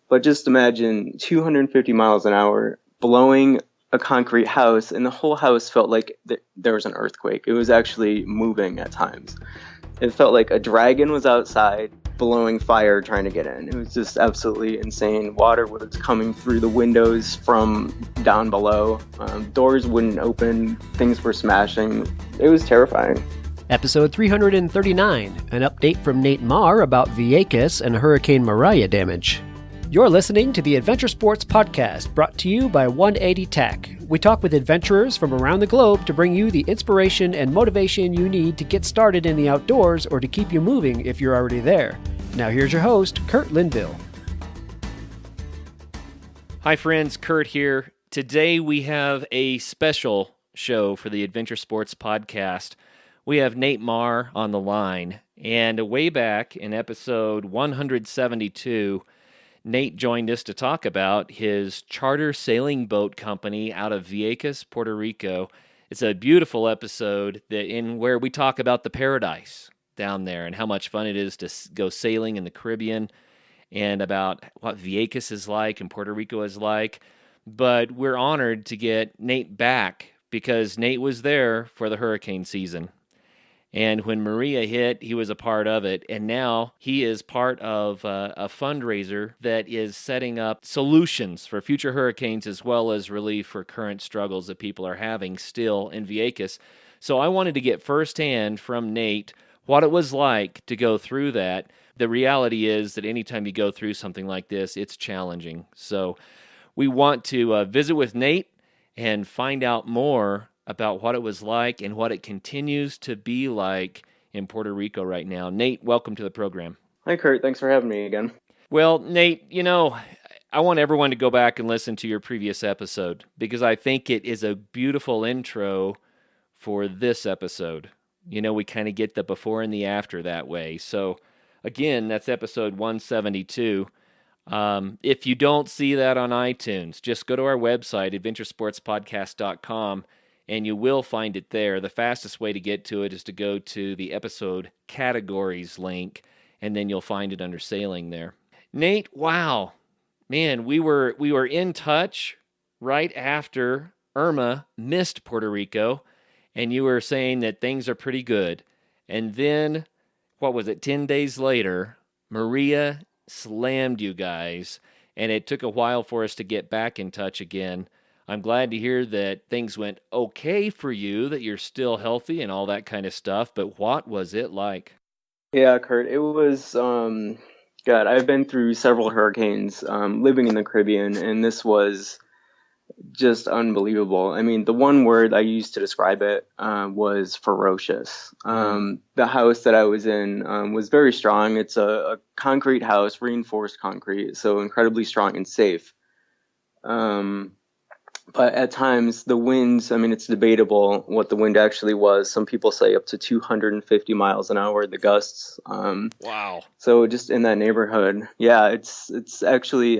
But just imagine 250 miles an hour blowing a concrete house, and the whole house felt like there was an earthquake. It was actually moving at times. It felt like a dragon was outside blowing fire trying to get in. It was just absolutely insane. Water was coming through the windows from down below. Doors wouldn't open. Things were smashing. It was terrifying. Episode 339, an update from Nate Marr about Vieques and Hurricane Marauder damage. You're listening to the Adventure Sports Podcast, brought to you by 180 Tech. We talk with adventurers from around the globe to bring you the inspiration and motivation you need to get started in the outdoors or to keep you moving if you're already there. Now here's your host, Kurt Linville. Hi friends, Kurt here. Today we have a special show for the Adventure Sports Podcast. We have Nate Marr on the line, and way back in episode 172, Nate joined us to talk about his charter sailing boat company out of Vieques, Puerto Rico. It's a beautiful episode where we talk about the paradise down there and how much fun it is to go sailing in the Caribbean and about what Vieques is like and Puerto Rico is like. But we're honored to get Nate back because Nate was there for the hurricane season. And when Maria hit, he was a part of it. And now he is part of a fundraiser that is setting up solutions for future hurricanes as well as relief for current struggles that people are having still in Vieques. So I wanted to get firsthand from Nate what it was like to go through that. The reality is that anytime you go through something like this, it's challenging. So we want to visit with Nate and find out more about what it was like and what it continues to be like in Puerto Rico right now. Nate, welcome to the program. Hi, Kurt. Thanks for having me again. Well, Nate, I want everyone to go back and listen to your previous episode because I think it is a beautiful intro for this episode. We kind of get the before and the after that way. So, again, that's episode 172. If you don't see that on iTunes, just go to our website, adventuresportspodcast.com, and you will find it there. The fastest way to get to it is to go to the episode categories link, and then you'll find it under sailing there. Nate, wow. Man, we were in touch right after Irma missed Puerto Rico, and you were saying that things are pretty good. And then, 10 days later, Maria slammed you guys, and it took a while for us to get back in touch again. I'm glad to hear that things went okay for you, that you're still healthy and all that kind of stuff, but what was it like? Yeah, Kurt, it was, I've been through several hurricanes living in the Caribbean, and this was just unbelievable. I mean, the one word I used to describe it was ferocious. The house that I was in was very strong. It's a concrete house, reinforced concrete, so incredibly strong and safe. But at times, the winds, it's debatable what the wind actually was. Some people say up to 250 miles an hour, the gusts. Wow. So just in that neighborhood, yeah, it's actually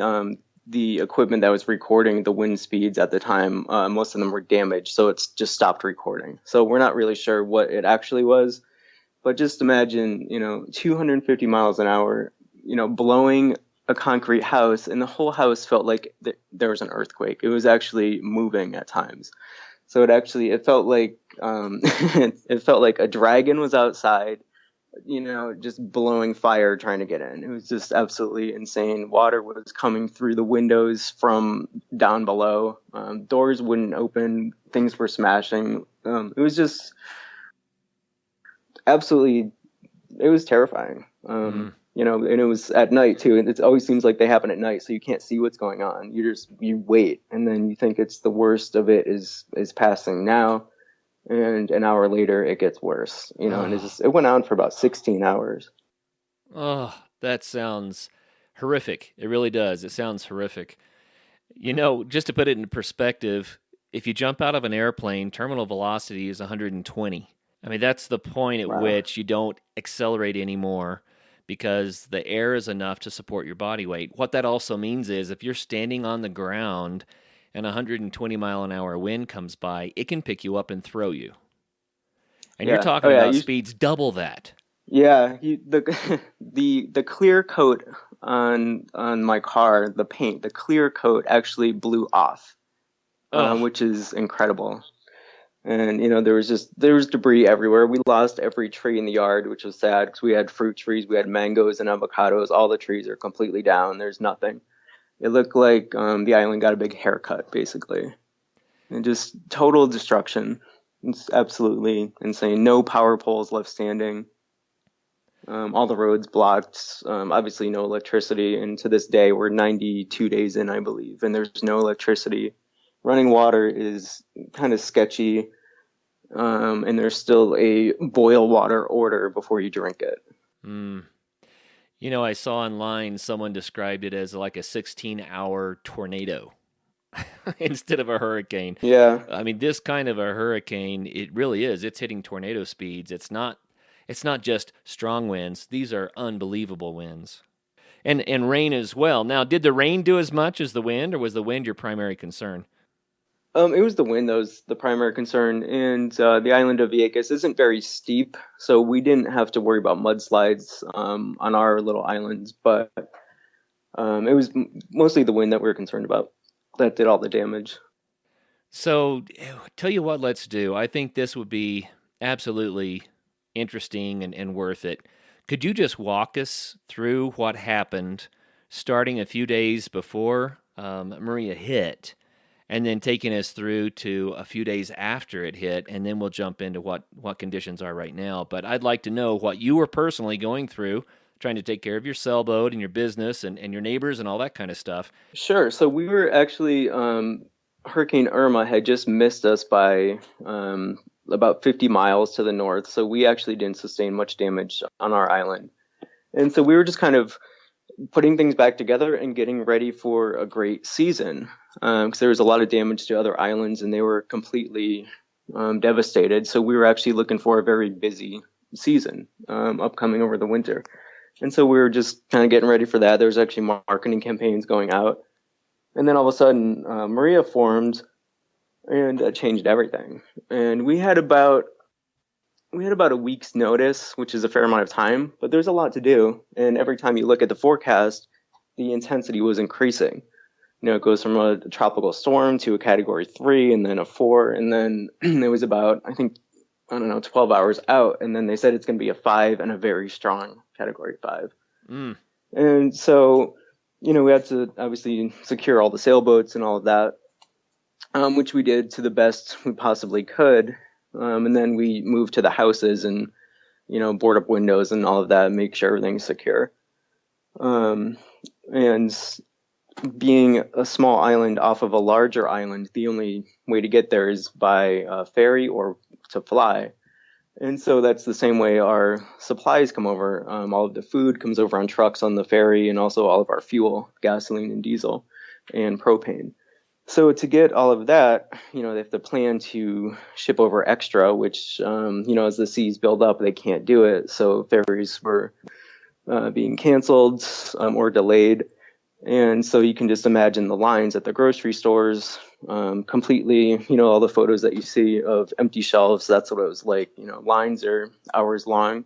the equipment that was recording the wind speeds at the time, most of them were damaged, so it's just stopped recording. So we're not really sure what it actually was. But just imagine, 250 miles an hour, blowing a concrete house, and the whole house felt like there was an earthquake. It was actually moving at times. So it felt like it felt like a dragon was outside, just blowing fire trying to get in. It was just absolutely insane. Water was coming through the windows from down below. Doors wouldn't open. Things were smashing. It was just absolutely, it was terrifying. And it was at night too. And it always seems like they happen at night, so you can't see what's going on. You wait, and then you think it's the worst of it is passing now, and an hour later it gets worse. And it went on for about 16 hours. Oh, that sounds horrific. It really does. It sounds horrific. Just to put it into perspective, if you jump out of an airplane, terminal velocity is 120. That's the point at which you don't accelerate anymore, because the air is enough to support your body weight. What that also means is if you're standing on the ground and a 120 mile an hour wind comes by, it can pick you up and throw you. And you're talking about speeds double that. Yeah, the clear coat on my car, the paint, the clear coat actually blew off, which is incredible. And there was debris everywhere. We lost every tree in the yard, which was sad because we had fruit trees, we had mangoes and avocados. All the trees are completely down. There's nothing. It looked like the island got a big haircut, basically, and just total destruction. It's absolutely insane. No power poles left standing. All the roads blocked. Obviously, no electricity. And to this day, we're 92 days in, I believe, and there's no electricity. Running water is kind of sketchy, and there's still a boil water order before you drink it. I saw online someone described it as like a 16-hour tornado instead of a hurricane. Yeah. I mean, this kind of a hurricane, it really is. It's hitting tornado speeds. It's not just strong winds. These are unbelievable winds. And rain as well. Now, did the rain do as much as the wind, or was the wind your primary concern? It was the wind that was the primary concern, and the island of Vieques isn't very steep, so we didn't have to worry about mudslides on our little islands, but it was mostly the wind that we were concerned about that did all the damage. So, tell you what, let's do. I think this would be absolutely interesting and worth it. Could you just walk us through what happened starting a few days before Maria hit, and then taking us through to a few days after it hit, and then we'll jump into what conditions are right now. But I'd like to know what you were personally going through, trying to take care of your sailboat and your business and your neighbors and all that kind of stuff. Sure. So we were actually, Hurricane Irma had just missed us by about 50 miles to the north, so we actually didn't sustain much damage on our island. And so we were just kind of putting things back together and getting ready for a great season, because there was a lot of damage to other islands and they were completely devastated. So we were actually looking for a very busy season upcoming over the winter. And so we were just kind of getting ready for that. There was actually marketing campaigns going out. And then all of a sudden, Maria formed, and that changed everything. And we had about a week's notice, which is a fair amount of time, but there's a lot to do. And every time you look at the forecast, the intensity was increasing. It goes from a tropical storm to a category 3 and then a 4. And then it was about, 12 hours out. And then they said it's going to be a 5 and a very strong category 5. And so, we had to obviously secure all the sailboats and all of that, which we did to the best we possibly could. And then we moved to the houses and, board up windows and all of that, and make sure everything's secure. And being a small island off of a larger island, the only way to get there is by ferry or to fly. And so that's the same way our supplies come over. All of the food comes over on trucks on the ferry, and also all of our fuel, gasoline and diesel and propane. So to get all of that, they have to plan to ship over extra, which, as the seas build up, they can't do it. So ferries were being canceled or delayed. And so you can just imagine the lines at the grocery stores, completely, all the photos that you see of empty shelves. That's what it was like. Lines are hours long.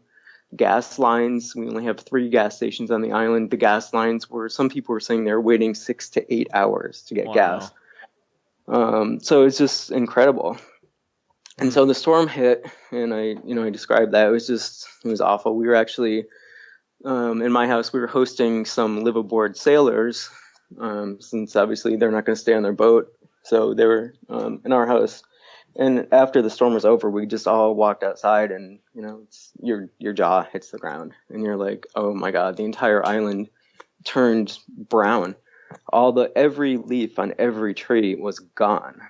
Gas lines, we only have 3 gas stations on the island. The gas lines some people were saying they're waiting 6 to 8 hours to get gas. So it's just incredible. And so the storm hit, and I described that. It was awful. We were actually, in my house, we were hosting some live aboard sailors, since obviously they're not going to stay on their boat. So they were in our house. And after the storm was over, we just all walked outside, and your jaw hits the ground, and you're like, oh my God, the entire island turned brown. Every leaf on every tree was gone.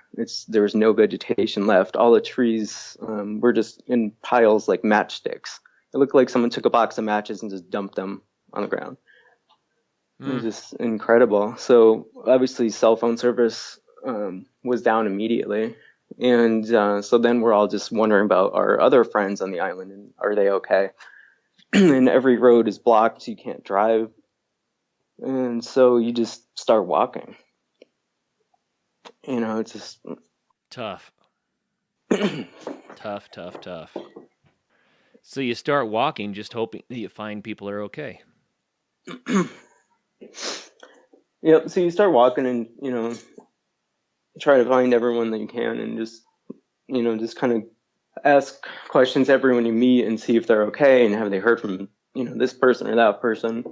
There was no vegetation left. All the trees were just in piles like matchsticks. It looked like someone took a box of matches and just dumped them on the ground. It was just incredible. So obviously cell phone service was down immediately. And so then we're all just wondering about our other friends on the island, and are they okay? And every road is blocked. You can't drive. And so you just start walking. It's just tough. Tough. So you start walking, just hoping that you find people are okay. Yep. So you start walking and, try to find everyone that you can and just kind of ask questions to everyone you meet and see if they're okay and have they heard from, this person or that person.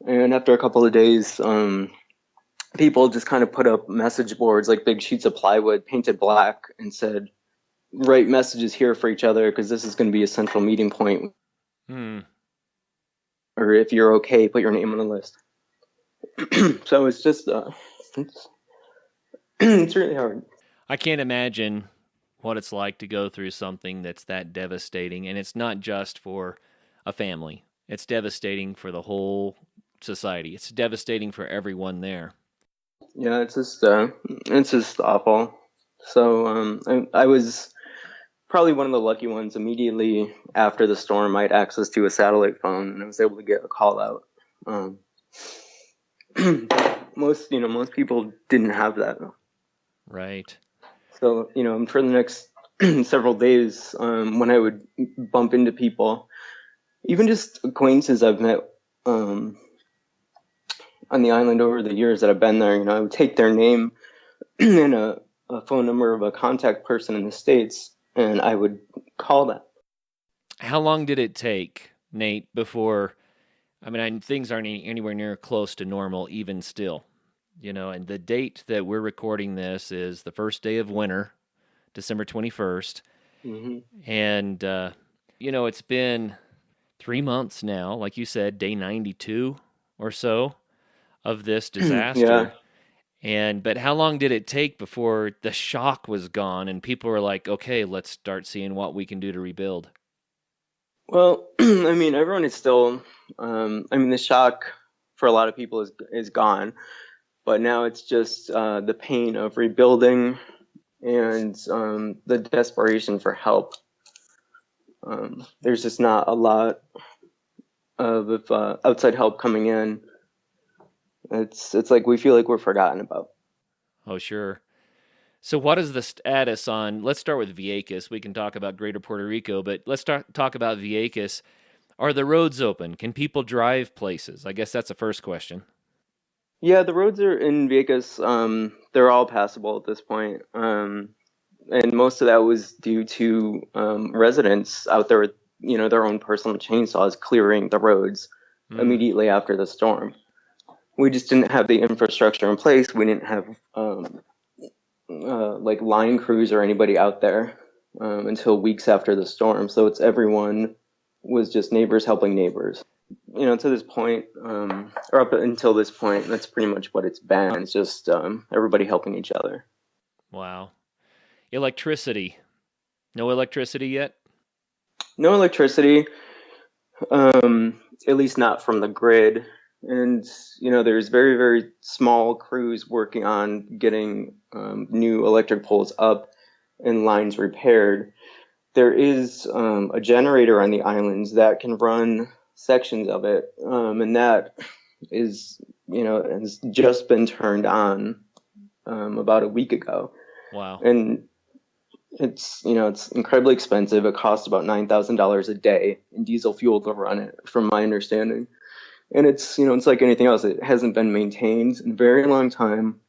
And after a couple of days, people just kind of put up message boards, like big sheets of plywood painted black, and said, write messages here for each other because this is going to be a central meeting point. Or if you're okay, put your name on the list. So it's just, it's really hard. I can't imagine what it's like to go through something that's that devastating. And it's not just for a family. It's devastating for the whole society. It's devastating for everyone there. Yeah, it's just awful. So I was probably one of the lucky ones. Immediately after the storm, I had access to a satellite phone, and I was able to get a call out. Most people didn't have that. Right. So, for the next several days, when I would bump into people, even just acquaintances I've met on the island over the years that I've been there, I would take their name and a phone number of a contact person in the States, and I would call them. How long did it take, Nate, before, things aren't anywhere near close to normal even still, and the date that we're recording this is the first day of winter, December 21st. Mm-hmm. And, it's been 3 months now, like you said, day 92 or so of this disaster. Yeah. But how long did it take before the shock was gone and people were like, okay, let's start seeing what we can do to rebuild? Well, everyone is still, the shock for a lot of people is gone, but now it's just the pain of rebuilding and the desperation for help. There's just not a lot of outside help coming in. It's like we feel like we're forgotten about. Oh, sure. So what is the status on, let's start with Vieques. We can talk about Greater Puerto Rico, but let's talk about Vieques. Are the roads open? Can people drive places? I guess that's the first question. Yeah, the roads are in Vieques. They're all passable at this point. And most of that was due to residents out there with, their own personal chainsaws clearing the roads immediately after the storm. We just didn't have the infrastructure in place. We didn't have like line crews or anybody out there until weeks after the storm. So everyone was just neighbors helping neighbors. To this point, or up until this point, that's pretty much what it's been. It's just everybody helping each other. Wow. Electricity. No electricity yet? No electricity, at least not from the grid. And, there's very, very small crews working on getting new electric poles up and lines repaired. There is a generator on the islands that can run sections of it, and that is, has just been turned on about a week ago. Wow. And it's incredibly expensive. It costs about $9,000 a day in diesel fuel to run it, from my understanding. And it's like anything else. It hasn't been maintained in a very long time.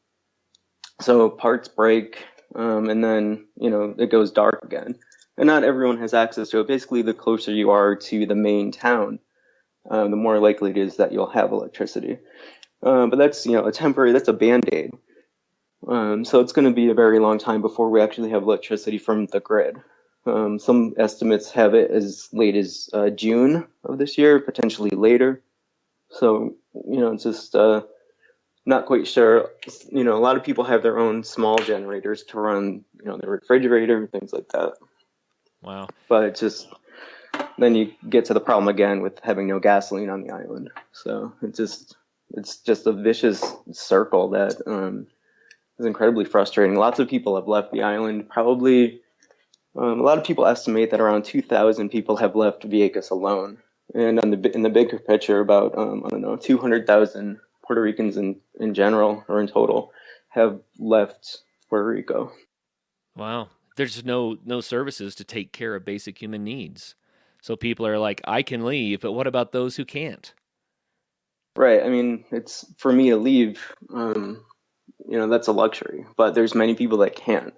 So parts break, and then, it goes dark again. And not everyone has access to it. Basically, the closer you are to the main town, the more likely it is that you'll have electricity. But that's, that's a Band-Aid. So it's going to be a very long time before we actually have electricity from the grid. Some estimates have it as late as June of this year, potentially later. So, it's just not quite sure. A lot of people have their own small generators to run, their refrigerator and things like that. Wow. But it's just, then you get to the problem again with having no gasoline on the island. So it's just a vicious circle that is incredibly frustrating. Lots of people have left the island. Probably, a lot of people estimate that around 2,000 people have left Vieques alone. And in the bigger picture, about 200,000 Puerto Ricans in general, or in total, have left Puerto Rico. Wow. There's no services to take care of basic human needs. So people are like, I can leave, but what about those who can't? Right. I mean, it's for me to leave, that's a luxury, but there's many people that can't.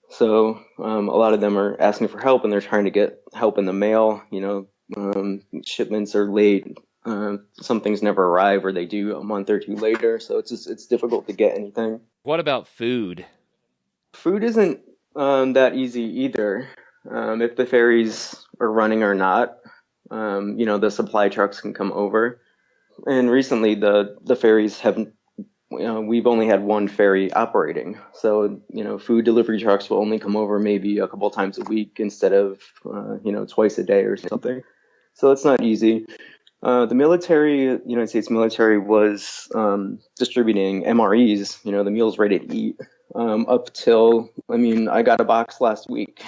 So a lot of them are asking for help and they're trying to get help in the mail. Shipments are late. Some things never arrive or they do a month or two later. So it's difficult to get anything. What about food? Food isn't that easy either. If the ferries are running or not, the supply trucks can come over. And recently, the ferries haven't. We've only had one ferry operating, so food delivery trucks will only come over maybe a couple times a week instead of twice a day or something. So it's not easy. The military, United States military, was distributing MREs, the meals ready to eat, up till, I got a box last week,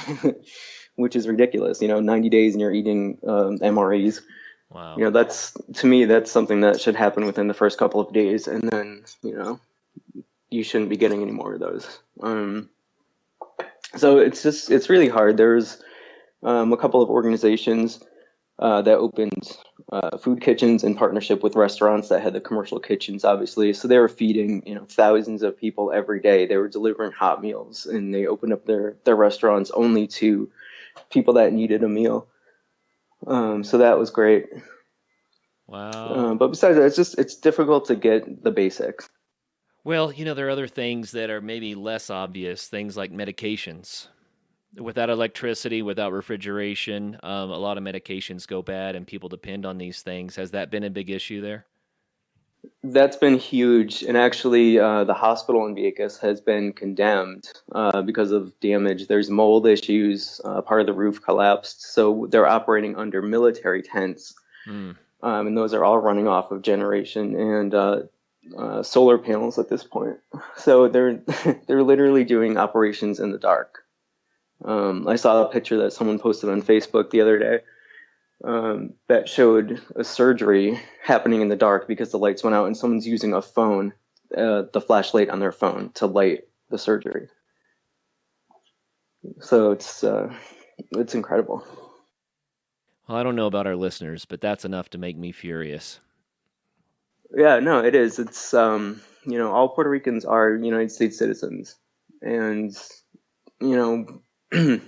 which is ridiculous. 90 days and you're eating MREs. Wow. To me, that's something that should happen within the first couple of days, and then, you shouldn't be getting any more of those. So it's really hard. There's a couple of organizations that opened food kitchens in partnership with restaurants that had the commercial kitchens, obviously. So they were feeding, thousands of people every day. They were delivering hot meals, and they opened up their restaurants only to people that needed a meal. So that was great. Wow. But besides that, it's difficult to get the basics. Well, there are other things that are maybe less obvious, things like medications. Without electricity, without refrigeration, a lot of medications go bad and people depend on these things. Has that been a big issue there? That's been huge. And actually, the hospital in Vieques has been condemned because of damage. There's mold issues. Part of the roof collapsed. So they're operating under military tents. And those are all running off of generation and solar panels at this point. So they're literally doing operations in the dark. I saw a picture that someone posted on Facebook the other day that showed a surgery happening in the dark because the lights went out and someone's using a phone, the flashlight on their phone, to light the surgery. So it's incredible. Well, I don't know about our listeners, but that's enough to make me furious. Yeah, no, it is. It's all Puerto Ricans are United States citizens, and in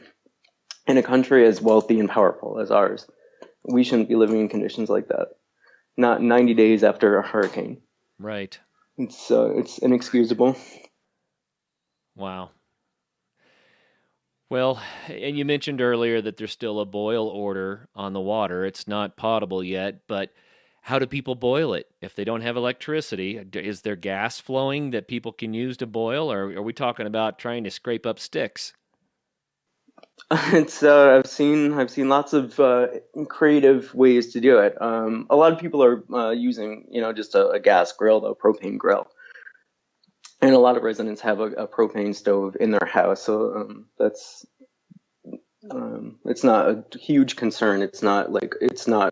a country as wealthy and powerful as ours, we shouldn't be living in conditions like that. Not 90 days after a hurricane. Right. It's inexcusable. Wow. Well, and you mentioned earlier that there's still a boil order on the water. It's not potable yet, but how do people boil it if they don't have electricity? Is there gas flowing that people can use to boil, or are we talking about trying to scrape up sticks? I've seen lots of creative ways to do it. A lot of people are using just a gas grill, a propane grill, and a lot of residents have a propane stove in their house. So that's it's not a huge concern. It's not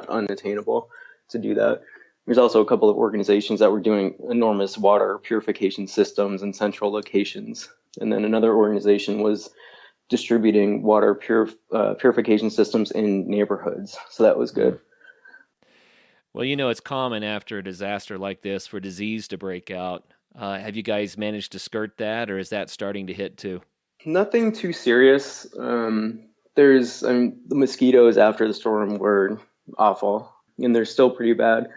unattainable to do that. There's also a couple of organizations that were doing enormous water purification systems in central locations, and then another organization was distributing water purification systems in neighborhoods. So that was good. Well, it's common after a disaster like this for disease to break out. Have you guys managed to skirt that, or is that starting to hit too? Nothing too serious. The mosquitoes after the storm were awful, and they're still pretty bad,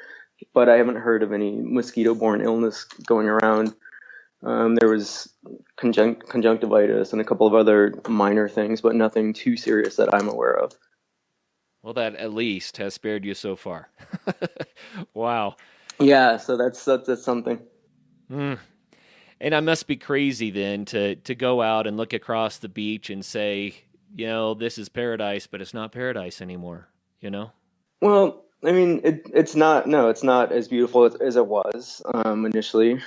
but I haven't heard of any mosquito-borne illness going around. There was conjunctivitis and a couple of other minor things, but nothing too serious that I'm aware of. Well, that at least has spared you so far. Wow. Yeah, so that's something. And I must be crazy then to go out and look across the beach and say, this is paradise, but it's not paradise anymore, Well, it's not as beautiful as it was initially.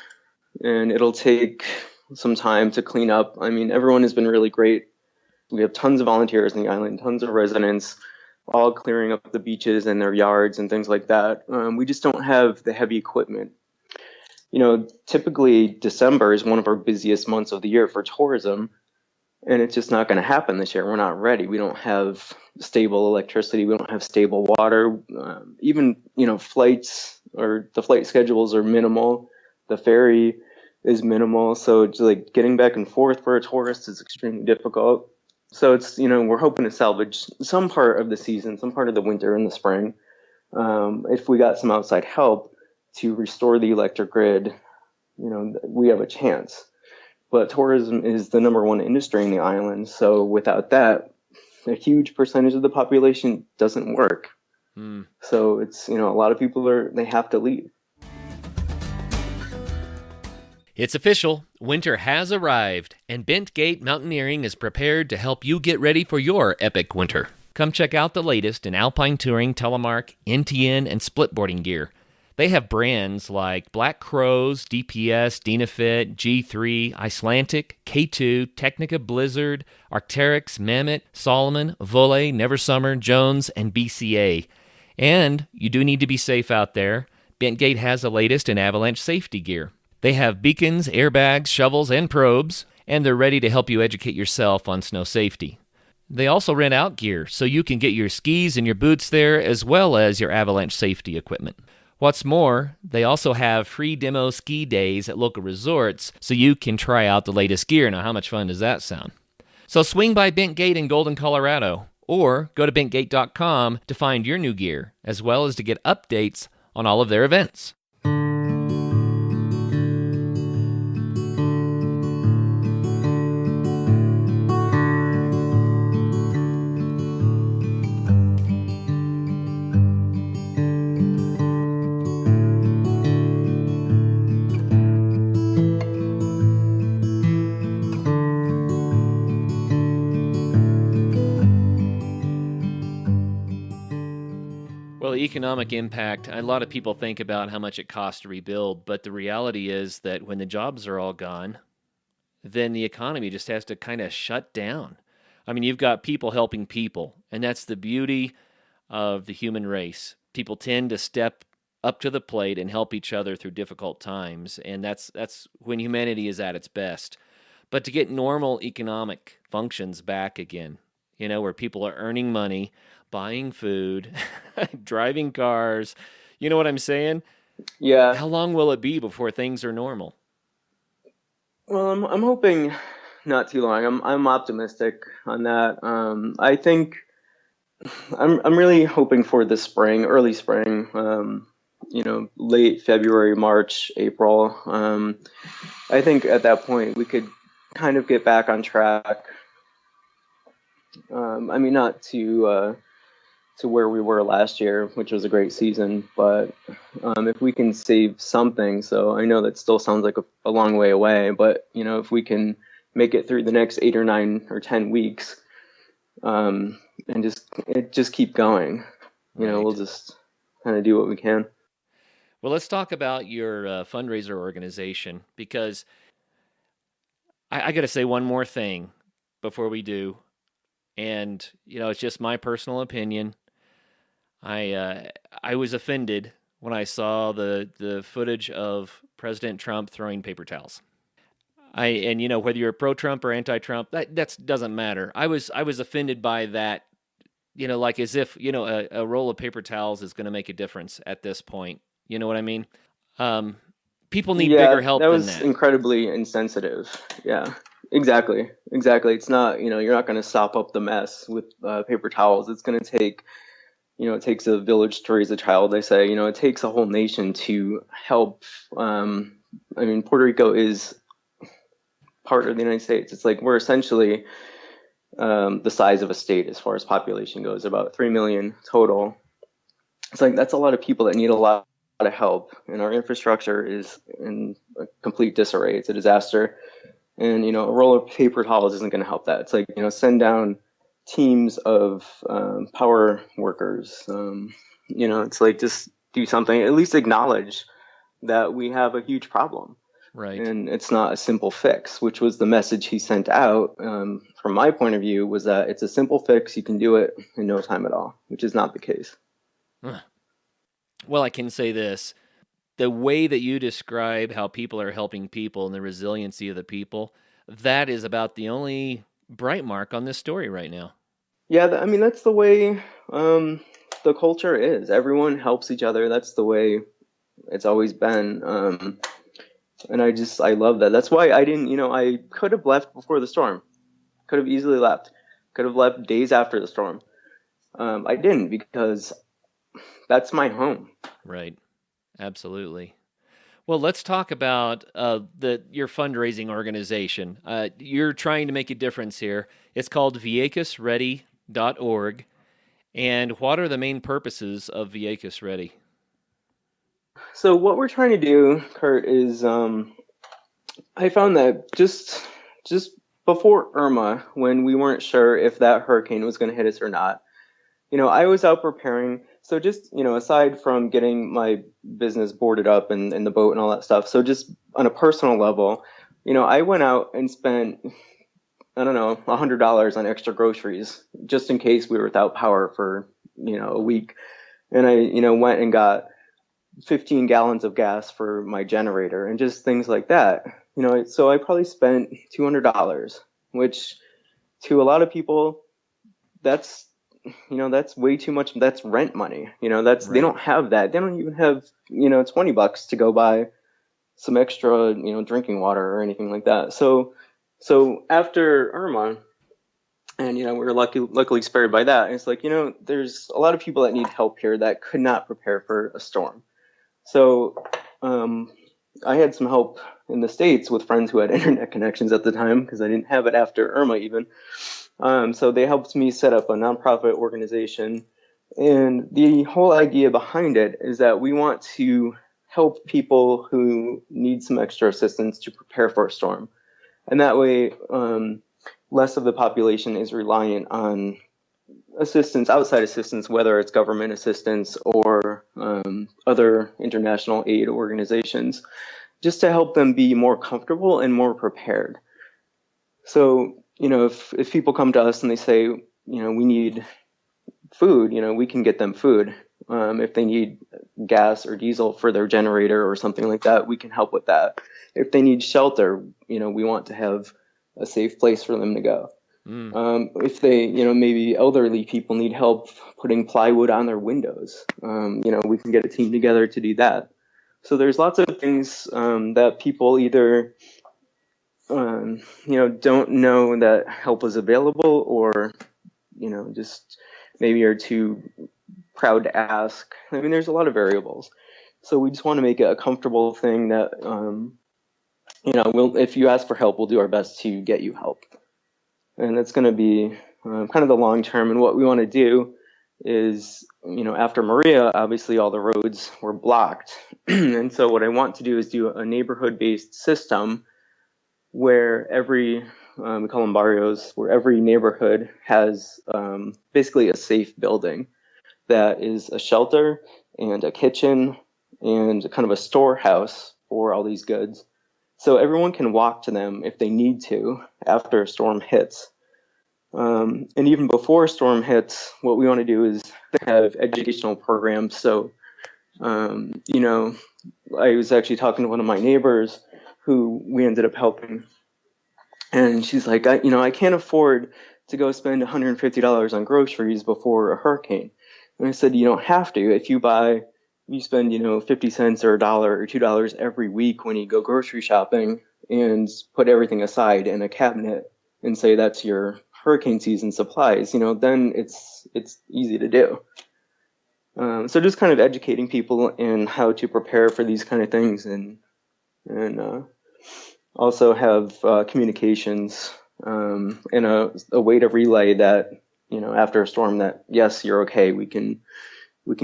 And it'll take some time to clean up. Everyone has been really great. We have tons of volunteers in the island, tons of residents, all clearing up the beaches and their yards and things like that. We just don't have the heavy equipment. Typically December is one of our busiest months of the year for tourism. And it's just not going to happen this year. We're not ready. We don't have stable electricity. We don't have stable water. Even, flights, or the flight schedules are minimal. The ferry is minimal. So it's like getting back and forth for a tourist is extremely difficult. So it's, we're hoping to salvage some part of the season, some part of the winter and the spring. If we got some outside help to restore the electric grid, we have a chance. But tourism is the number one industry in the island. So without that, a huge percentage of the population doesn't work. So it's, a lot of people they have to leave. It's official. Winter has arrived, and Bent Gate Mountaineering is prepared to help you get ready for your epic winter. Come check out the latest in alpine touring, telemark, NTN, and splitboarding gear. They have brands like Black Crows, DPS, Dynafit, G3, Icelantic, K2, Technica Blizzard, Arc'teryx, Mammoth, Solomon, Volley, Neversummer, Jones, and BCA. And you do need to be safe out there. Bentgate has the latest in avalanche safety gear. They have beacons, airbags, shovels, and probes, and they're ready to help you educate yourself on snow safety. They also rent out gear, so you can get your skis and your boots there, as well as your avalanche safety equipment. What's more, they also have free demo ski days at local resorts, so you can try out the latest gear. Now, how much fun does that sound? So swing by Bentgate in Golden, Colorado, or go to bentgate.com to find your new gear, as well as to get updates on all of their events. Economic impact, a lot of people think about how much it costs to rebuild, but the reality is that when the jobs are all gone, then the economy just has to kind of shut down. I mean, you've got people helping people, and that's the beauty of the human race. People tend to step up to the plate and help each other through difficult times, and that's when humanity is at its best. But to get normal economic functions back again, where people are earning money, buying food, driving cars. You know what I'm saying? Yeah. How long will it be before things are normal? Well, I'm hoping not too long. I'm optimistic on that. I think I'm really hoping for the spring, early spring. Late February, March, April. I think at that point we could kind of get back on track. Not to where we were last year, which was a great season, but if we can save something, so I know that still sounds like a long way away, but if we can make it through the next 8 or 9 or 10 weeks, and just keep going, right. We'll just kind of do what we can. Well, let's talk about your fundraiser organization, because I got to say one more thing before we do, and it's just my personal opinion. I was offended when I saw the footage of President Trump throwing paper towels. Whether you're pro-Trump or anti-Trump, that doesn't matter. I was offended by that. Like as if a roll of paper towels is going to make a difference at this point. You know what I mean? People need bigger help than that. That was incredibly insensitive. Yeah, exactly. It's not you're not going to sop up the mess with paper towels. It's going to take. It takes a village to raise a child, they say. It takes a whole nation to help. Puerto Rico is part of the United States. It's like we're essentially the size of a state as far as population goes, about 3 million total. It's like that's a lot of people that need a lot of help, and our infrastructure is in a complete disarray. It's a disaster, and a roll of paper towels isn't going to help that. It's like send down teams of power workers. It's like just do something. At least acknowledge that we have a huge problem. Right. And it's not a simple fix, which was the message he sent out. From my point of view, was that it's a simple fix. You can do it in no time at all, which is not the case. Well, I can say this. The way that you describe how people are helping people and the resiliency of the people, that is about the only bright mark on this story right now. Yeah, I mean, that's the way the culture is. Everyone helps each other. That's the way it's always been. And I love that. That's why I didn't, I could have left before the storm. Could have easily left. Could have left days after the storm. I didn't because that's my home. Right. Absolutely. Well, let's talk about your fundraising organization. You're trying to make a difference here. It's called ViequesReady.org. And what are the main purposes of Vieques Ready? So what we're trying to do, Kurt, is I found that just before Irma, when we weren't sure if that hurricane was going to hit us or not, I was out preparing. So just, aside from getting my business boarded up and the boat and all that stuff, so just on a personal level, I went out and spent, I don't know, $100 on extra groceries just in case we were without power for, a week. And I, went and got 15 gallons of gas for my generator and just things like that. So I probably spent $200, which to a lot of people, that's way too much. That's rent money. Right. They don't have that. They don't even have, $20 to go buy some extra, drinking water or anything like that. So after Irma, and, we were luckily spared by that. It's like, there's a lot of people that need help here that could not prepare for a storm. So I had some help in the States with friends who had internet connections at the time because I didn't have it after Irma even. So they helped me set up a nonprofit organization. And the whole idea behind it is that we want to help people who need some extra assistance to prepare for a storm. And that way, less of the population is reliant on assistance, outside assistance, whether it's government assistance or other international aid organizations, just to help them be more comfortable and more prepared. So, if people come to us and they say, we need food, we can get them food. If they need gas or diesel for their generator or something like that, we can help with that. If they need shelter, we want to have a safe place for them to go. If they, maybe elderly people need help putting plywood on their windows, we can get a team together to do that. So there's lots of things that people either, don't know that help is available or, just maybe are too proud to ask. I mean, there's a lot of variables. So we just want to make it a comfortable thing that, if you ask for help, we'll do our best to get you help. And that's going to be kind of the long term. And what we want to do is, after Maria, obviously all the roads were blocked. And so what I want to do is do a neighborhood-based system where we call them barrios, where every neighborhood has basically a safe building that is a shelter and a kitchen and kind of a storehouse for all these goods. So everyone can walk to them if they need to after a storm hits. And even before a storm hits, what we want to do is have educational programs. So, I was actually talking to one of my neighbors who we ended up helping. And she's like, I can't afford to go spend $150 on groceries before a hurricane. And I said, you don't have to. If you spend, 50 cents or $1 or $2 every week when you go grocery shopping and put everything aside in a cabinet and say that's your hurricane season supplies, then it's easy to do. So just kind of educating people in how to prepare for these kind of things and also have communications and a way to relay that, after a storm that, yes, you're okay, we can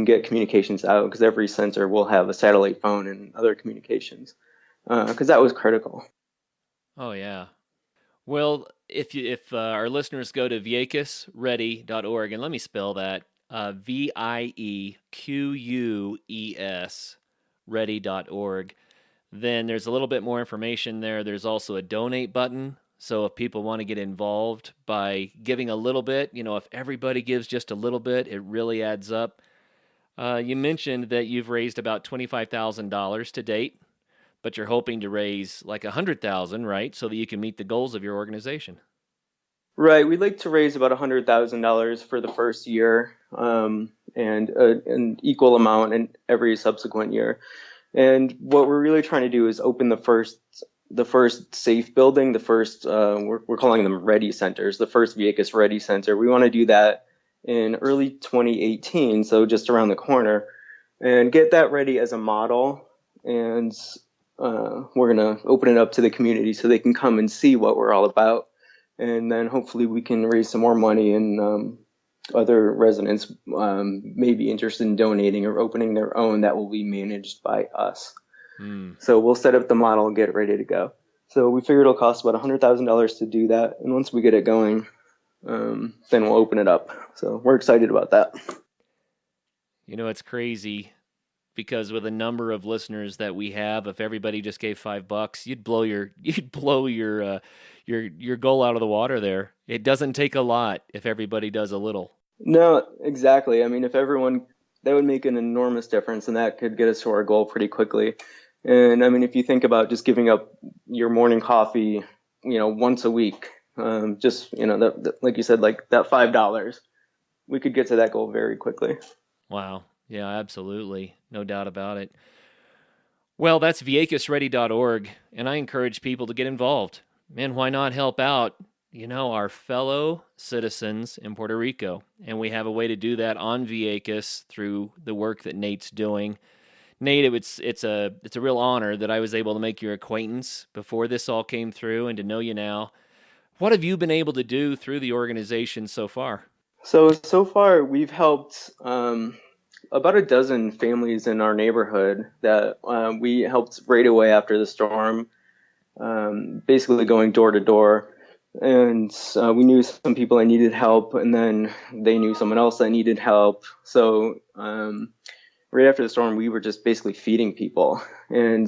get communications out because every sensor will have a satellite phone and other communications because that was critical. Oh, yeah. Well, if our listeners go to viequesready.org, and let me spell that, VIEQUES ready.org, then there's a little bit more information there. There's also a donate button. So if people want to get involved by giving a little bit, if everybody gives just a little bit, it really adds up. You mentioned that you've raised about $25,000 to date, but you're hoping to raise like $100,000, right? So that you can meet the goals of your organization. Right. We'd like to raise about $100,000 for the first year, and an equal amount in every subsequent year. And what we're really trying to do is open the first safe building, the first we're calling them ready centers, the first Vieques ready center. We want to do that in early 2018, so just around the corner, and get that ready as a model. And we're going to open it up to the community so they can come and see what we're all about. And then hopefully we can raise some more money, and other residents may be interested in donating or opening their own that will be managed by us. So we'll set up the model and get it ready to go. So we figure it'll cost about $100,000 to do that. And once we get it going, then we'll open it up. So we're excited about that. You know, it's crazy because with the number of listeners that we have, if everybody just gave $5, you'd blow your goal out of the water there. It doesn't take a lot if everybody does a little. No, exactly. I mean, if everyone, that would make an enormous difference, and that could get us to our goal pretty quickly. And I mean, if you think about just giving up your morning coffee, once a week, just, like you said, like that $5, we could get to that goal very quickly. Wow. Yeah, absolutely. No doubt about it. Well, that's viequesready.org, and I encourage people to get involved. Man, why not help out, our fellow citizens in Puerto Rico? And we have a way to do that on Vieques through the work that Nate's doing. Nate, it's a real honor that I was able to make your acquaintance before this all came through and to know you now. What have you been able to do through the organization so far? So far we've helped about a dozen families in our neighborhood that we helped right away after the storm, basically going door to door. And we knew some people that needed help, and then they knew someone else that needed help. So right after the storm, we were just basically feeding people. And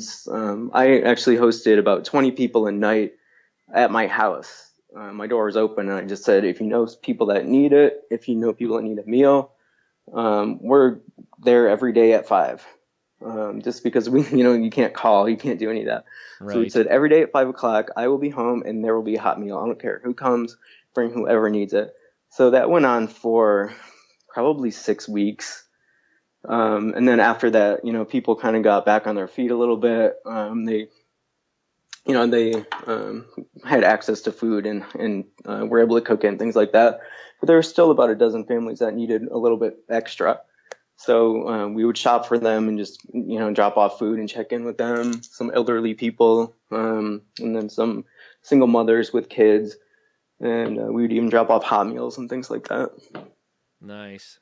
I actually hosted about 20 people a night at my house. My door was open, and I just said, if you know people that need it, if you know people that need a meal, we're there every day at 5. Just because you can't call, you can't do any of that. Right. So we said every day at 5 o'clock, I will be home and there will be a hot meal. I don't care who comes, bring whoever needs it. So that went on for probably 6 weeks. And then after that, people kind of got back on their feet a little bit. They had access to food and were able to cook it and things like that. But there were still about a dozen families that needed a little bit extra. So we would shop for them and just, drop off food and check in with them, some elderly people, and then some single mothers with kids. And we would even drop off hot meals and things like that. Nice.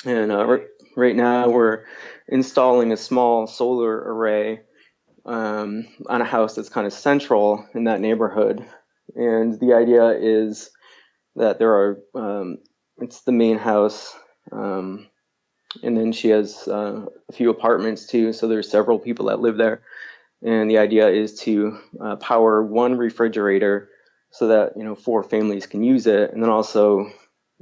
And right now we're installing a small solar array on a house that's kind of central in that neighborhood. And the idea is that there are, it's the main house, and then she has a few apartments too, so there's several people that live there. And the idea is to power one refrigerator so that 4 families can use it, and then also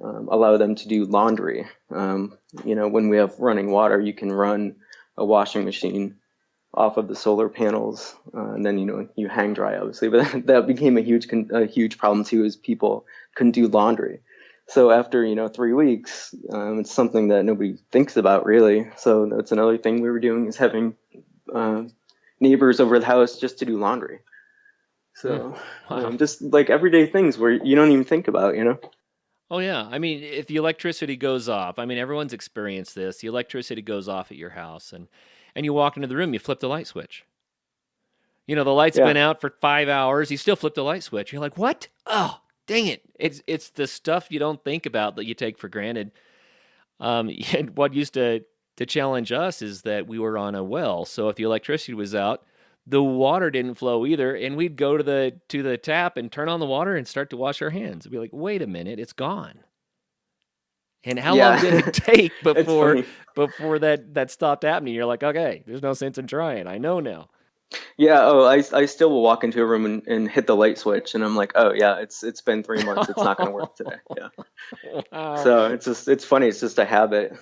allow them to do laundry. When we have running water, you can run a washing machine off of the solar panels, and then you hang dry, obviously. But that became a huge problem too, is people couldn't do laundry. So after 3 weeks, it's something that nobody thinks about really. So that's another thing we were doing, is having neighbors over the house just to do laundry. So Wow. just like everyday things where you don't even think about, Oh, yeah. I mean, if the electricity goes off, everyone's experienced this. The electricity goes off at your house, and you walk into the room, you flip the light switch. The light's been out for 5 hours. You still flip the light switch. You're like, what? Oh, dang it. It's the stuff you don't think about that you take for granted. And what used to challenge us is that we were on a well. So if the electricity was out, the water didn't flow either, and we'd go to the tap and turn on the water and start to wash our hands. We'd be like, wait a minute, it's gone. And how long did it take before that stopped happening? You're like, okay, there's no sense in trying. I know now. Yeah. Oh, I still will walk into a room and hit the light switch, and I'm like, oh yeah, it's been 3 months. It's not going to work today. Yeah. Wow. So it's funny. It's just a habit.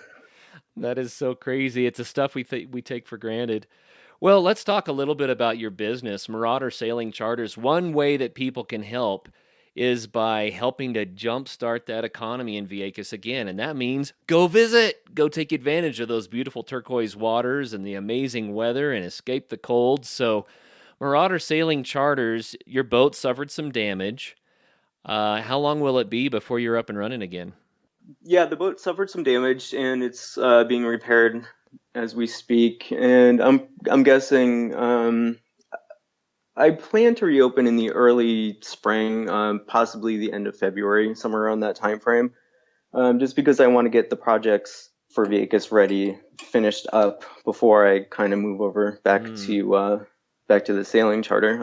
That is so crazy. It's the stuff we take for granted. Well, let's talk a little bit about your business, Marauder Sailing Charters. One way that people can help is by helping to jumpstart that economy in Vieques again. And that means go visit, go take advantage of those beautiful turquoise waters and the amazing weather and escape the cold. So Marauder Sailing Charters, your boat suffered some damage. How long will it be before you're up and running again? Yeah, the boat suffered some damage, and it's being repaired as we speak. And I'm guessing I plan to reopen in the early spring, possibly the end of February, somewhere around that time frame. Just because I want to get the projects for Vieques ready, finished up before I kind of move over back to the sailing charter.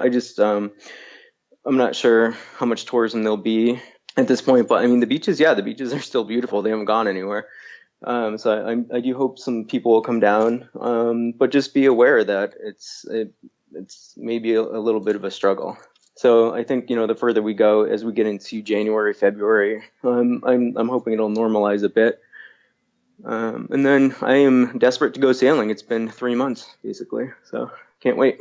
I'm not sure how much tourism there'll be at this point, but I mean the beaches are still beautiful. They haven't gone anywhere. So I do hope some people will come down, but just be aware that it's maybe a little bit of a struggle. So I think, the further we go as we get into January, February, I'm hoping it'll normalize a bit. And then I am desperate to go sailing. It's been 3 months basically, so can't wait.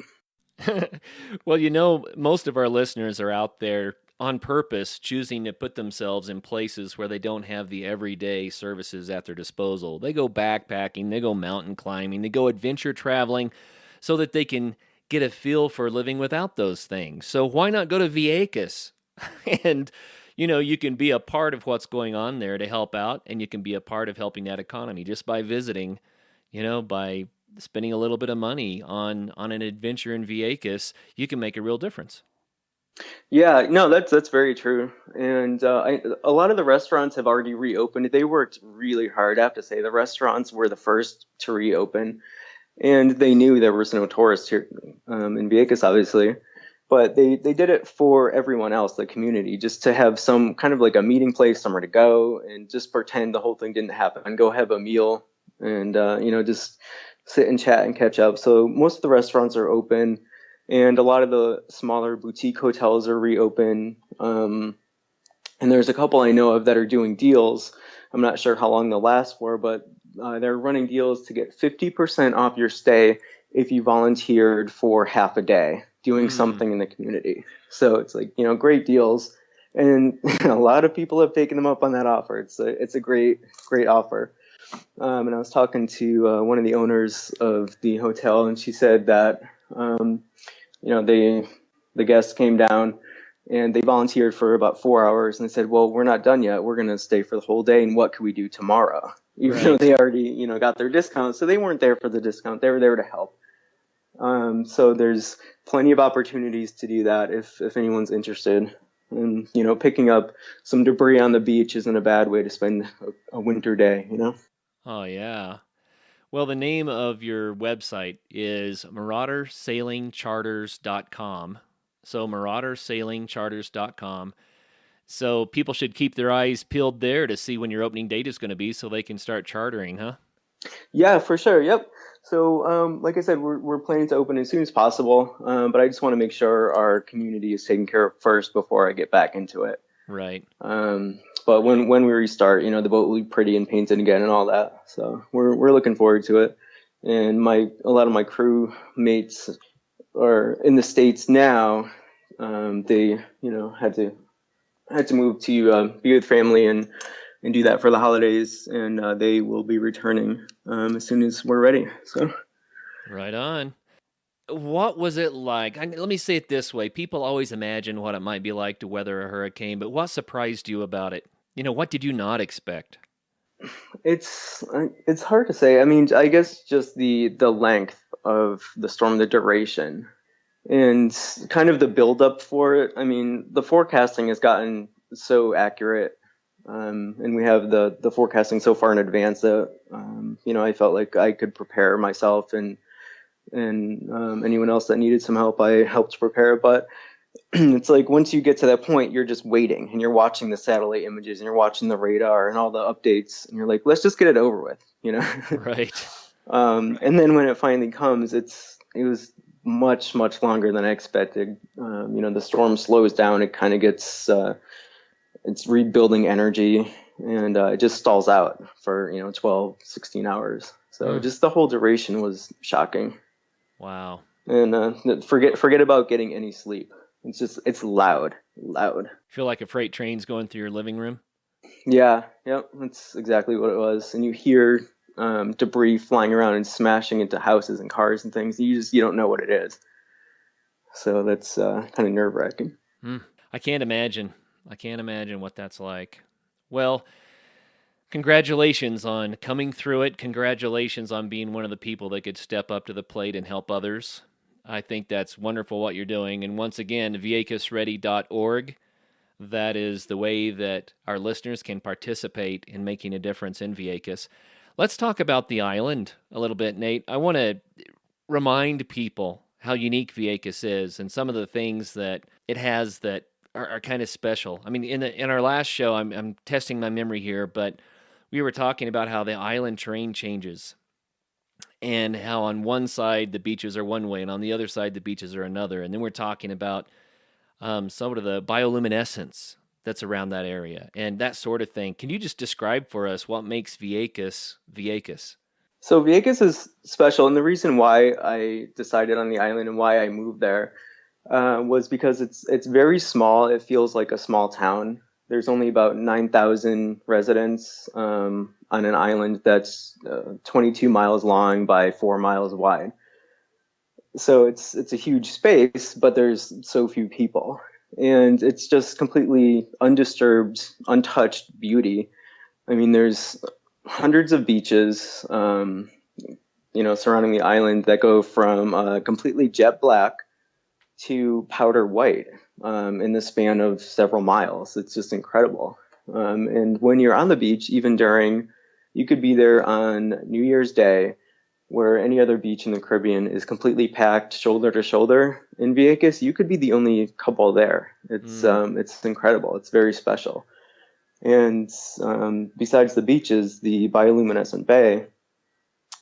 Well, most of our listeners are out there on purpose choosing to put themselves in places where they don't have the everyday services at their disposal. They go backpacking, they go mountain climbing, they go adventure traveling so that they can get a feel for living without those things. So why not go to Vieques? And, you can be a part of what's going on there to help out, and you can be a part of helping that economy just by visiting, by spending a little bit of money on an adventure in Vieques. You can make a real difference. Yeah, no, that's very true. And a lot of the restaurants have already reopened. They worked really hard, I have to say. The restaurants were the first to reopen, and they knew there was no tourists here in Vieques, obviously. But they did it for everyone else, the community, just to have some kind of like a meeting place, somewhere to go, and just pretend the whole thing didn't happen, and go have a meal, and just sit and chat and catch up. So most of the restaurants are open. And a lot of the smaller boutique hotels are reopen. And there's a couple I know of that are doing deals. I'm not sure how long they'll last for, but they're running deals to get 50% off your stay if you volunteered for half a day doing something in the community. So it's like, great deals. And a lot of people have taken them up on that offer. It's a great offer. And I was talking to one of the owners of the hotel, and she said that the guests came down and they volunteered for about 4 hours, and they said, well, we're not done yet. We're going to stay for the whole day. And what can we do tomorrow? Even though they already, got their discount. So they weren't there for the discount. They were there to help. So there's plenty of opportunities to do that if anyone's interested. And, picking up some debris on the beach isn't a bad way to spend a winter day, Oh, yeah. Well, the name of your website is maraudersailingcharters.com. So maraudersailingcharters.com. So people should keep their eyes peeled there to see when your opening date is going to be so they can start chartering, huh? Yeah, for sure. Yep. So, like I said, we're planning to open as soon as possible. But I just want to make sure our community is taken care of first before I get back into it. Right. But when we restart, the boat will be pretty and painted again and all that. So we're looking forward to it. And a lot of my crew mates are in the States now. They had to move to be with family and do that for the holidays, and they will be returning as soon as we're ready. So right on. What was it like? Let me say it this way. People always imagine what it might be like to weather a hurricane, but what surprised you about it? What did you not expect? It's hard to say. I mean, I guess just the length of the storm, the duration, and kind of the buildup for it. I mean, the forecasting has gotten so accurate, and we have the forecasting so far in advance that I felt like I could prepare myself and anyone else that needed some help, I helped prepare. But it's like once you get to that point, you're just waiting and you're watching the satellite images and you're watching the radar and all the updates, and you're like, let's just get it over with, Right. And then when it finally comes, it was much longer than I expected. The storm slows down. It kind of gets it's rebuilding energy, and it just stalls out for 12, 16 hours. So just the whole duration was shocking. Wow. And forget about getting any sleep. It's loud. Feel like a freight train's going through your living room? Yeah, yep, that's exactly what it was. And you hear debris flying around and smashing into houses and cars and things. You don't know what it is. So that's kind of nerve-wracking. I can't imagine. I can't imagine what that's like. Well, congratulations on coming through it. Congratulations on being one of the people that could step up to the plate and help others. I think that's wonderful what you're doing. And once again, viekesready.org. That is the way that our listeners can participate in making a difference in Vieques. Let's talk about the island a little bit, Nate. I want to remind people how unique Vieques is and some of the things that it has that are kind of special. I mean, in our last show, I'm testing my memory here, but we were talking about how the island terrain changes and how on one side the beaches are one way and on the other side the beaches are another. And then we're talking about some of the bioluminescence that's around that area and that sort of thing. Can you just describe for us what makes Vieques Vieques? So Vieques is special, and the reason why I decided on the island and why I moved there was because it's very small. It feels like a small town. There's only about 9,000 residents on an island that's 22 miles long by 4 miles wide. So it's a huge space, but there's so few people. And it's just completely undisturbed, untouched beauty. I mean, there's hundreds of beaches, surrounding the island that go from completely jet black to powder white in the span of several miles. It's just incredible. And when you're on the beach, you could be there on New Year's Day, where any other beach in the Caribbean is completely packed shoulder to shoulder. In Vieques, you could be the only couple there. It's incredible. It's very special. And besides the beaches, the bioluminescent bay,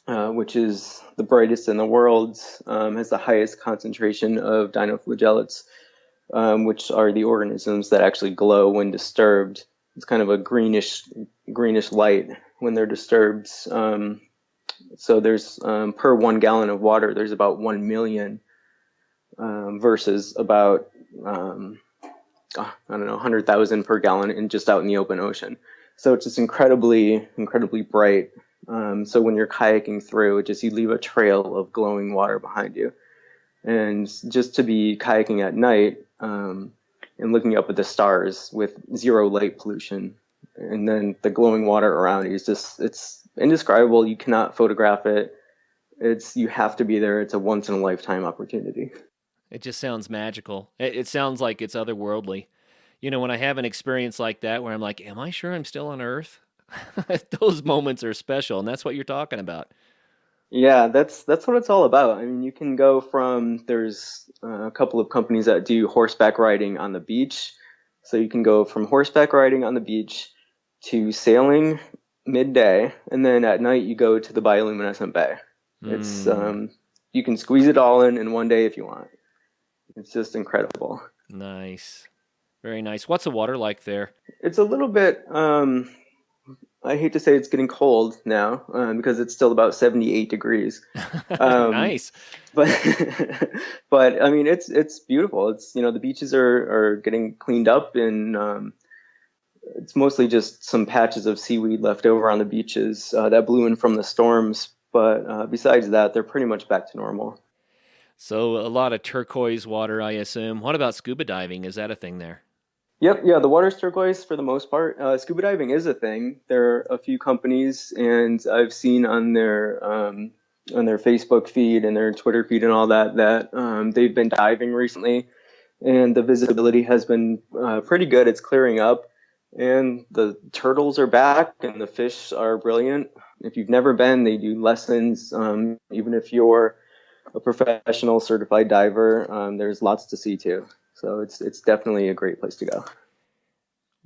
which is the brightest in the world, has the highest concentration of dinoflagellates, which are the organisms that actually glow when disturbed. It's kind of a greenish light when they're disturbed. So there's per 1 gallon of water, there's about 1 million versus about 100,000 per gallon out in the open ocean. So it's just incredibly bright. So when you're kayaking through, you leave a trail of glowing water behind you. And just to be kayaking at night and looking up at the stars with zero light pollution, and then the glowing water around you it's indescribable. You cannot photograph it. You have to be there. It's a once in a lifetime opportunity. It just sounds magical. It sounds like it's otherworldly. When I have an experience like that where I'm like, am I sure I'm still on Earth? Those moments are special, and that's what you're talking about. Yeah, that's what it's all about. I mean, you can go there's a couple of companies that do horseback riding on the beach. So you can go from horseback riding on the beach to sailing midday, and then at night you go to the bioluminescent bay. It's you can squeeze it all in one day if you want. It's just incredible. Nice. Very nice. What's the water like there? It's a little bit I hate to say it's getting cold now because it's still about 78 degrees. Nice. But I mean, it's beautiful. It's, the beaches are getting cleaned up, and it's mostly just some patches of seaweed left over on the beaches that blew in from the storms. But besides that, they're pretty much back to normal. So a lot of turquoise water, I assume. What about scuba diving? Is that a thing there? Yep, yeah, the water's turquoise for the most part. Scuba diving is a thing. There are a few companies, and I've seen on their Facebook feed and their Twitter feed and all that they've been diving recently, and the visibility has been pretty good. It's clearing up, and the turtles are back, and the fish are brilliant. If you've never been, they do lessons. Even if you're a professional certified diver, there's lots to see too. So it's definitely a great place to go.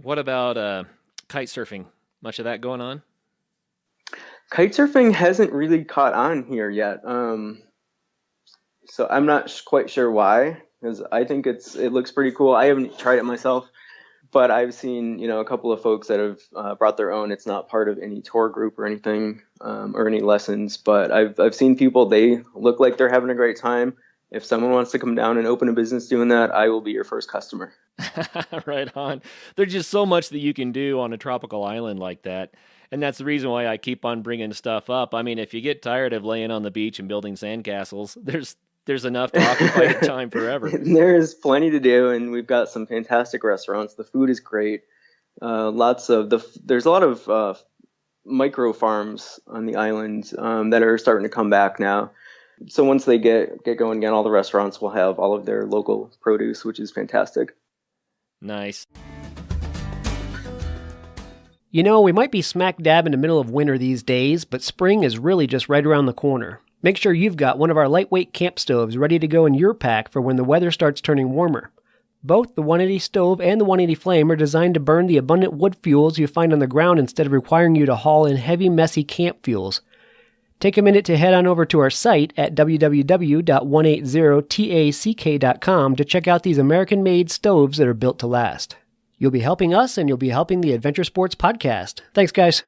What about kite surfing? Much of that going on? Kite surfing hasn't really caught on here yet. So I'm not quite sure why, because I think it looks pretty cool. I haven't tried it myself, but I've seen a couple of folks that have brought their own. It's not part of any tour group or anything or any lessons, but I've seen people. They look like they're having a great time. if someone wants to come down and open a business doing that, I will be your first customer. Right on. There's just so much that you can do on a tropical island like that. And that's the reason why I keep on bringing stuff up. I mean, if you get tired of laying on the beach and building sandcastles, there's enough to occupy your time forever. There is plenty to do, and we've got some fantastic restaurants. The food is great. There's a lot of micro farms on the island that are starting to come back now. So once they get going again, all the restaurants will have all of their local produce, which is fantastic. Nice. You know, we might be smack dab in the middle of winter these days, but spring is really just right around the corner. Make sure you've got one of our lightweight camp stoves ready to go in your pack for when the weather starts turning warmer. Both the 180 stove and the 180 flame are designed to burn the abundant wood fuels you find on the ground instead of requiring you to haul in heavy, messy camp fuels. Take a minute to head on over to our site at www.180tack.com to check out these American-made stoves that are built to last. You'll be helping us, and you'll be helping the Adventure Sports Podcast. Thanks, guys.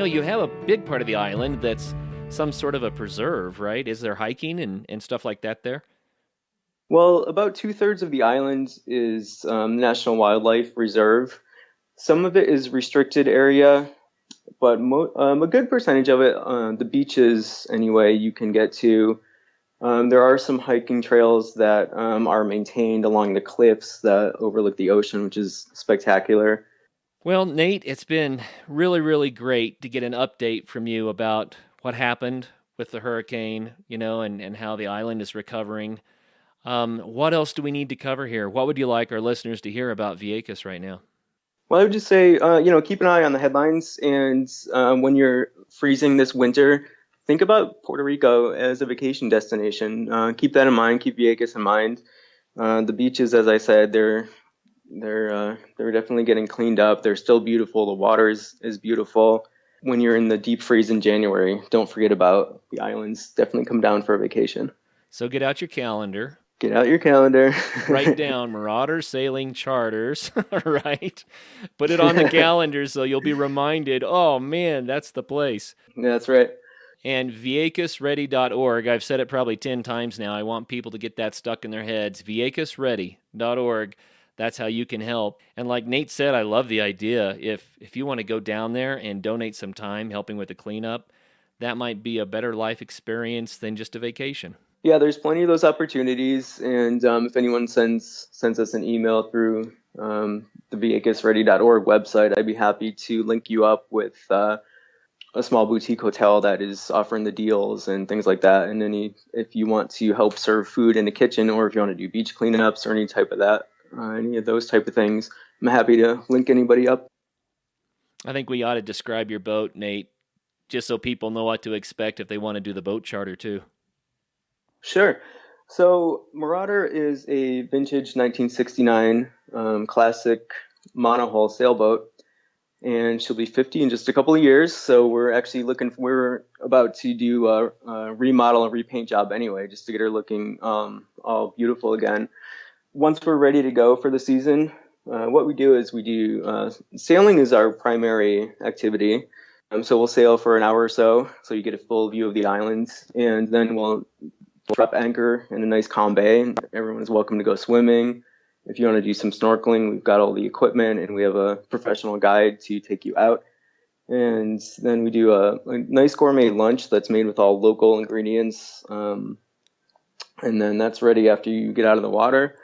You have a big part of the island that's some sort of a preserve, right? Is there hiking and stuff like that there? Well, about 2/3 of the island is National Wildlife Reserve. Some of it is restricted area, but a good percentage of it, the beaches anyway, you can get to. There are some hiking trails that are maintained along the cliffs that overlook the ocean, which is spectacular. Well, Nate, it's been really, really great to get an update from you about what happened with the hurricane, and how the island is recovering. What else do we need to cover here? What would you like our listeners to hear about Vieques right now? Well, I would just say, keep an eye on the headlines, and when you're freezing this winter, think about Puerto Rico as a vacation destination. Keep that in mind. Keep Vieques in mind. The beaches, as I said, they're definitely getting cleaned up. They're still beautiful. The water is beautiful. When you're in the deep freeze in January, don't forget about the islands. Definitely come down for a vacation. So get out your calendar. Get out your calendar. Write down Marauder Sailing Charters, right? Put it on the calendar so you'll be reminded, oh man, that's the place. Yeah, that's right. And viequesready.org. I've said it probably 10 times now. I want people to get that stuck in their heads. viequesready.org. That's how you can help. And like Nate said, I love the idea. If you want to go down there and donate some time helping with the cleanup, that might be a better life experience than just a vacation. Yeah, there's plenty of those opportunities. And if anyone sends us an email through the viequesready.org website, I'd be happy to link you up with a small boutique hotel that is offering the deals and things like that. And if you want to help serve food in the kitchen, or if you want to do beach cleanups or any type of that, any of those type of things, I'm happy to link anybody up. I think we ought to describe your boat, Nate, just so people know what to expect if they want to do the boat charter too. Sure. So Marauder is a vintage 1969 classic monohull sailboat, and she'll be 50 in just a couple of years. So we're about to do a remodel and repaint job anyway, just to get her looking all beautiful again. Once we're ready to go for the season, what we do is sailing is our primary activity. So we'll sail for an hour or so you get a full view of the island, and then we'll drop anchor in a nice calm bay, and everyone is welcome to go swimming. If you want to do some snorkeling, we've got all the equipment, and we have a professional guide to take you out. And then we do a nice gourmet lunch that's made with all local ingredients, and then that's ready after you get out of the water.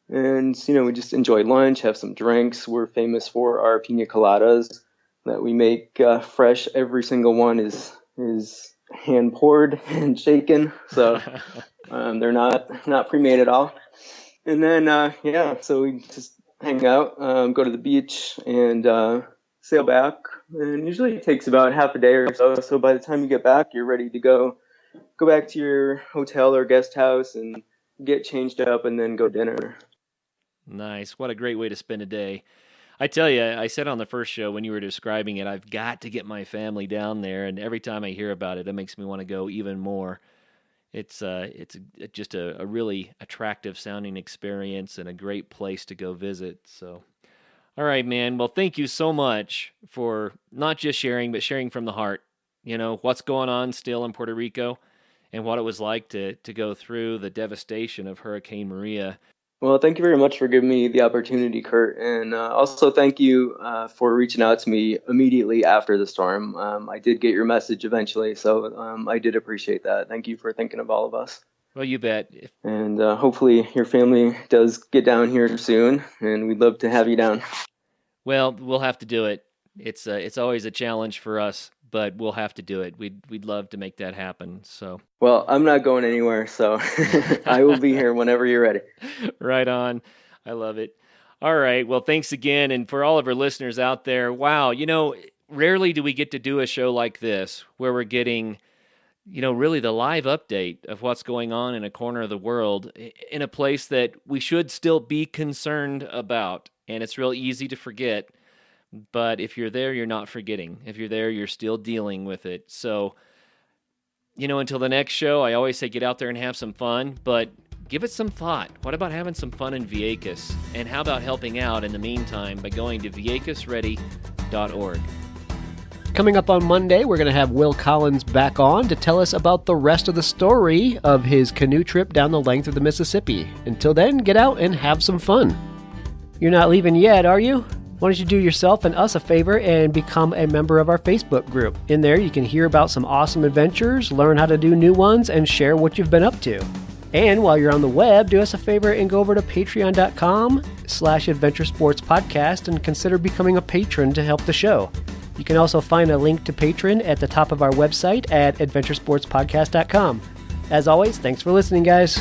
And, we just enjoy lunch, have some drinks. We're famous for our pina coladas that we make fresh. Every single one is hand poured and shaken. So they're not pre-made at all. And then, so we just hang out, go to the beach and sail back. And usually it takes about half a day or so. So by the time you get back, you're ready to go go back to your hotel or guest house and get changed up and then go dinner. Nice. What a great way to spend a day. I tell you, I said on the first show when you were describing it, I've got to get my family down there, and every time I hear about it, it makes me want to go even more. It's just a really attractive sounding experience and a great place to go visit. So, all right, man. Well, thank you so much for not just sharing, but sharing from the heart. You know, what's going on still in Puerto Rico and what it was like to go through the devastation of Hurricane Maria. Well, thank you very much for giving me the opportunity, Kurt. And also thank you for reaching out to me immediately after the storm. I did get your message eventually, so I did appreciate that. Thank you for thinking of all of us. Well, you bet. And hopefully your family does get down here soon, and we'd love to have you down. Well, we'll have to do it. It's always a challenge for us, but we'll have to do it. We'd love to make that happen. So. Well, I'm not going anywhere, so I will be here whenever you're ready. Right on. I love it. All right. Well, thanks again. And for all of our listeners out there, wow, rarely do we get to do a show like this where we're getting, really the live update of what's going on in a corner of the world in a place that we should still be concerned about. And it's real easy to forget. But if you're there, you're not forgetting. If you're there, you're still dealing with it. So, until the next show, I always say get out there and have some fun, but give it some thought. What about having some fun in Vieques? And how about helping out in the meantime by going to viequesready.org? Coming up on Monday, we're going to have Will Collins back on to tell us about the rest of the story of his canoe trip down the length of the Mississippi. Until then, get out and have some fun. You're not leaving yet, are you? Why don't you do yourself and us a favor and become a member of our Facebook group? In there, you can hear about some awesome adventures, learn how to do new ones, and share what you've been up to. And while you're on the web, do us a favor and go over to patreon.com/adventuresportspodcast and consider becoming a patron to help the show. You can also find a link to Patreon at the top of our website at adventuresportspodcast.com. As always, thanks for listening, guys.